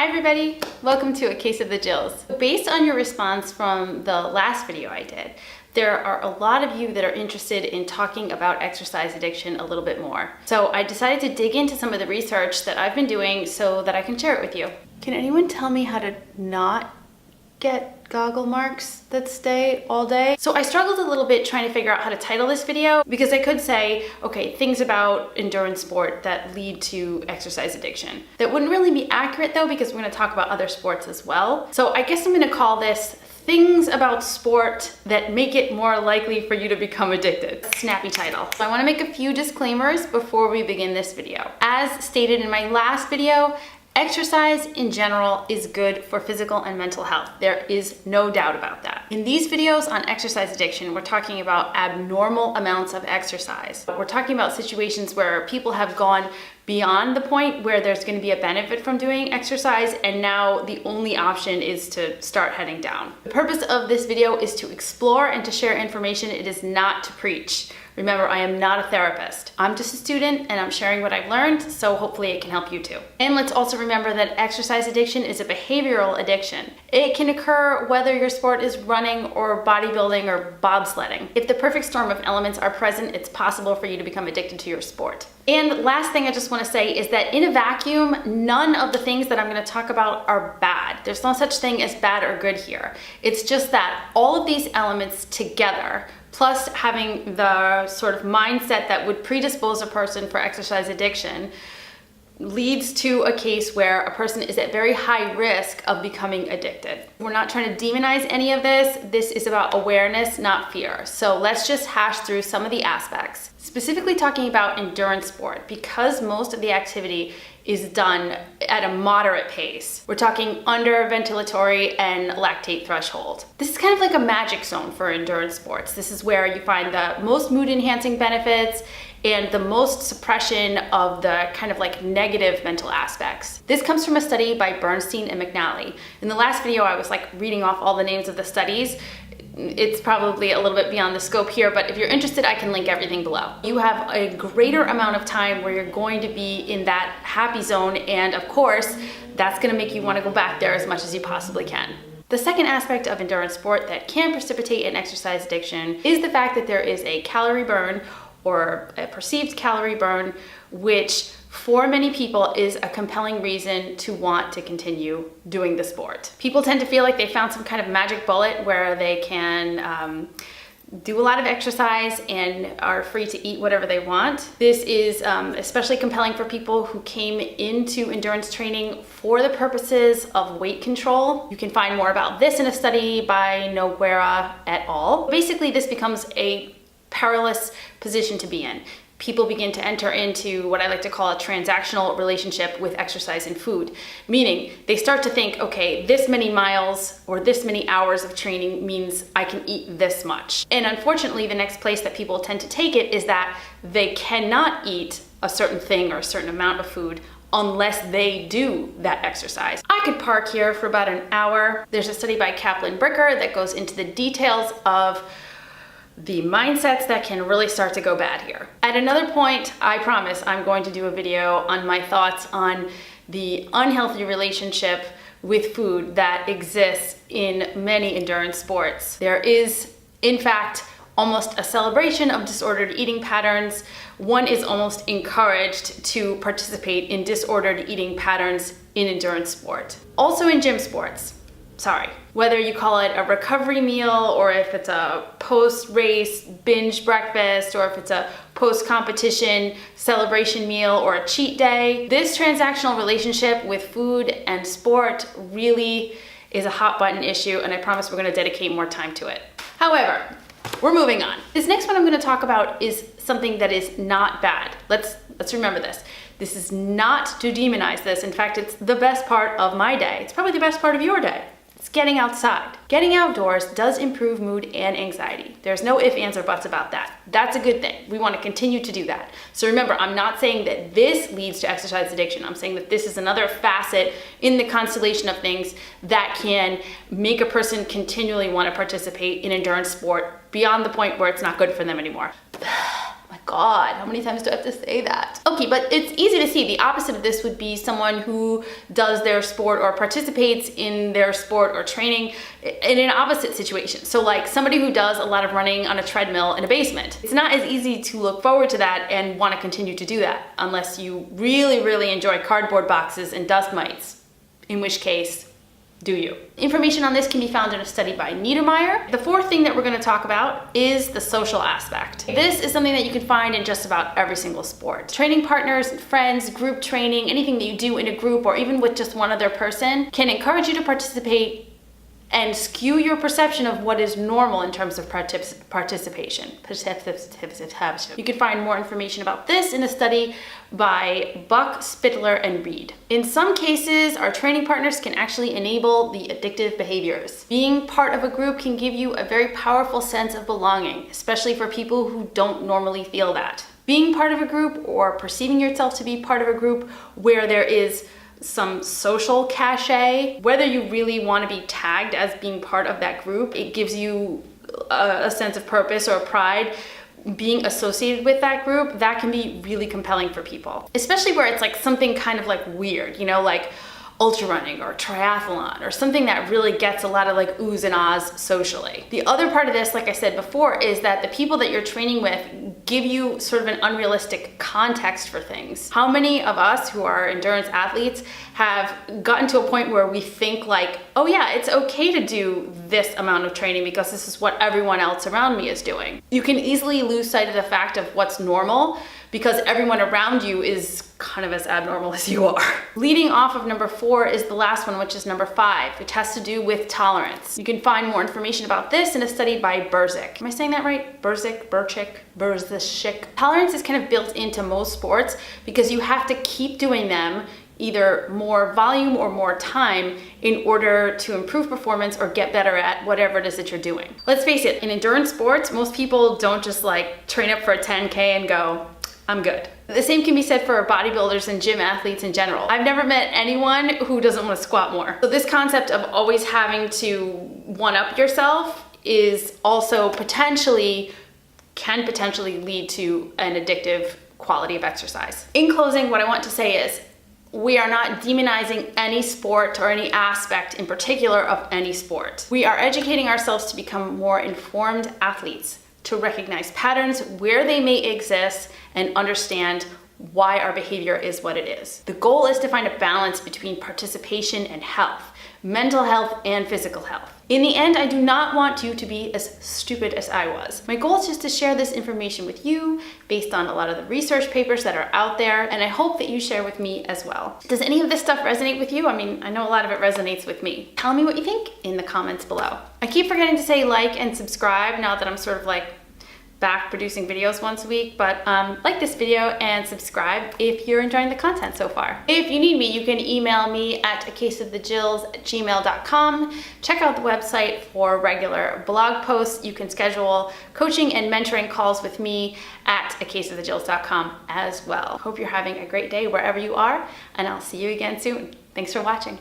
Hi everybody, welcome to A Case of the Jills. Based on your response from the last video I did, there are a lot of you that are interested in talking about exercise addiction a little bit more. So I decided to dig into some of the research that I've been doing so that I can share it with you. Can anyone tell me how to not get goggle marks that stay all day? So I struggled a little bit trying to figure out how to title this video because I could say, okay, things about endurance sport that lead to exercise addiction. That wouldn't really be accurate though, because we're gonna talk about other sports as well. So I guess I'm gonna call this things about sport that make it more likely for you to become addicted. Snappy title. So I wanna make a few disclaimers before we begin this video. As stated in my last video, exercise in general is good for physical and mental health. There is no doubt about that. In these videos on exercise addiction, we're talking about abnormal amounts of exercise. We're talking about situations where people have gone beyond the point where there's going to be a benefit from doing exercise, and now the only option is to start heading down. The purpose of this video is to explore and to share information. It is not to preach. Remember, I am not a therapist. I'm just a student and I'm sharing what I've learned, so hopefully it can help you too. And let's also remember that exercise addiction is a behavioral addiction. It can occur whether your sport is running or bodybuilding or bobsledding. If the perfect storm of elements are present, it's possible for you to become addicted to your sport. And last thing I just want to say is that in a vacuum, none of the things that I'm going to talk about are bad. There's no such thing as bad or good here. It's just that all of these elements together, plus having the sort of mindset that would predispose a person for exercise addiction, leads to a case where a person is at very high risk of becoming addicted. We're not trying to demonize any of this. This is about awareness, not fear. So let's just hash through some of the aspects. Specifically talking about endurance sport, because most of the activity is done at a moderate pace. We're talking under ventilatory and lactate threshold. This is kind of like a magic zone for endurance sports. This is where you find the most mood enhancing benefits and the most suppression of the kind of like negative mental aspects. This comes from a study by Bernstein and McNally. In the last video, I was like reading off all the names of the studies. It's probably a little bit beyond the scope here, but if you're interested, I can link everything below. You have a greater amount of time where you're going to be in that happy zone, and of course, that's gonna make you wanna go back there as much as you possibly can. The second aspect of endurance sport that can precipitate an exercise addiction is the fact that there is a calorie burn or a perceived calorie burn, which for many people is a compelling reason to want to continue doing the sport. People tend to feel like they found some kind of magic bullet where they can do a lot of exercise and are free to eat whatever they want. This is especially compelling for people who came into endurance training for the purposes of weight control. You can find more about this in a study by Noguera et al. Basically, this becomes a perilous position to be in. People begin to enter into what I like to call a transactional relationship with exercise and food, meaning they start to think, okay, this many miles or this many hours of training means I can eat this much. And unfortunately, the next place that people tend to take it is that they cannot eat a certain thing or a certain amount of food unless they do that exercise. I could park here for about an hour. There's a study by Kaplan-Bricker that goes into the details of the mindsets that can really start to go bad here. At another point, I promise I'm going to do a video on my thoughts on the unhealthy relationship with food that exists in many endurance sports. There is, in fact, almost a celebration of disordered eating patterns. One is almost encouraged to participate in disordered eating patterns in endurance sport. Also in gym sports. Sorry. Whether you call it a recovery meal or if it's a post-race binge breakfast or if it's a post-competition celebration meal or a cheat day, this transactional relationship with food and sport really is a hot button issue, and I promise we're going to dedicate more time to it. However, we're moving on. This next one I'm going to talk about is something that is not bad. Let's remember this. This is not to demonize this. In fact, it's the best part of my day. It's probably the best part of your day. It's getting outside. Getting outdoors does improve mood and anxiety. There's no ifs, ands, or buts about that. That's a good thing. We want to continue to do that. So remember, I'm not saying that this leads to exercise addiction. I'm saying that this is another facet in the constellation of things that can make a person continually want to participate in endurance sport beyond the point where it's not good for them anymore. Oh my God, how many times do I have to say that? Okay, but it's easy to see. The opposite of this would be someone who does their sport or participates in their sport or training in an opposite situation. So like somebody who does a lot of running on a treadmill in a basement. It's not as easy to look forward to that and want to continue to do that unless you really, really enjoy cardboard boxes and dust mites, in which case, do you? Information on this can be found in a study by Niedermeyer. The fourth thing that we're going to talk about is the social aspect. This is something that you can find in just about every single sport. Training partners, friends, group training, anything that you do in a group or even with just one other person can encourage you to participate and skew your perception of what is normal in terms of participation. You can find more information about this in a study by Buck, Spittler, and Reed. In some cases, our training partners can actually enable the addictive behaviors. Being part of a group can give you a very powerful sense of belonging, especially for people who don't normally feel that. Being part of a group or perceiving yourself to be part of a group where there is some social cachet, whether you really want to be tagged as being part of that group, it gives you a sense of purpose or pride being associated with that group. That can be really compelling for people, especially where it's like something kind of like weird, you know, like ultra running or triathlon or something that really gets a lot of like oohs and ahs socially. The other part of this, like I said before, is that the people that you're training with give you sort of an unrealistic context for things. How many of us who are endurance athletes have gotten to a point where we think like, oh yeah, it's okay to do this amount of training because this is what everyone else around me is doing. You can easily lose sight of the fact of what's normal because everyone around you is kind of as abnormal as you are. Leading off of number 4 is the last one, which is number 5, which has to do with tolerance. You can find more information about this in a study by Burzik. Am I saying that right? Burzik. Tolerance is kind of built into most sports because you have to keep doing them either more volume or more time in order to improve performance or get better at whatever it is that you're doing. Let's face it, in endurance sports, most people don't just like train up for a 10K and go, I'm good. The same can be said for bodybuilders and gym athletes in general. I've never met anyone who doesn't want to squat more. So this concept of always having to one-up yourself is also can potentially lead to an addictive quality of exercise. In closing, what I want to say is, we are not demonizing any sport or any aspect in particular of any sport. We are educating ourselves to become more informed athletes, to recognize patterns where they may exist and understand why our behavior is what it is. The goal is to find a balance between participation and health, mental health and physical health. In the end, I do not want you to be as stupid as I was. My goal is just to share this information with you based on a lot of the research papers that are out there, and I hope that you share with me as well. Does any of this stuff resonate with you? I mean, I know a lot of it resonates with me. Tell me what you think in the comments below. I keep forgetting to say like and subscribe now that I'm sort of like back producing videos once a week, but like this video and subscribe if you're enjoying the content so far. If you need me, you can email me at acaseofthejills@gmail.com. Check out the website for regular blog posts. You can schedule coaching and mentoring calls with me at acaseofthejills.com as well. Hope you're having a great day wherever you are, and I'll see you again soon. Thanks for watching.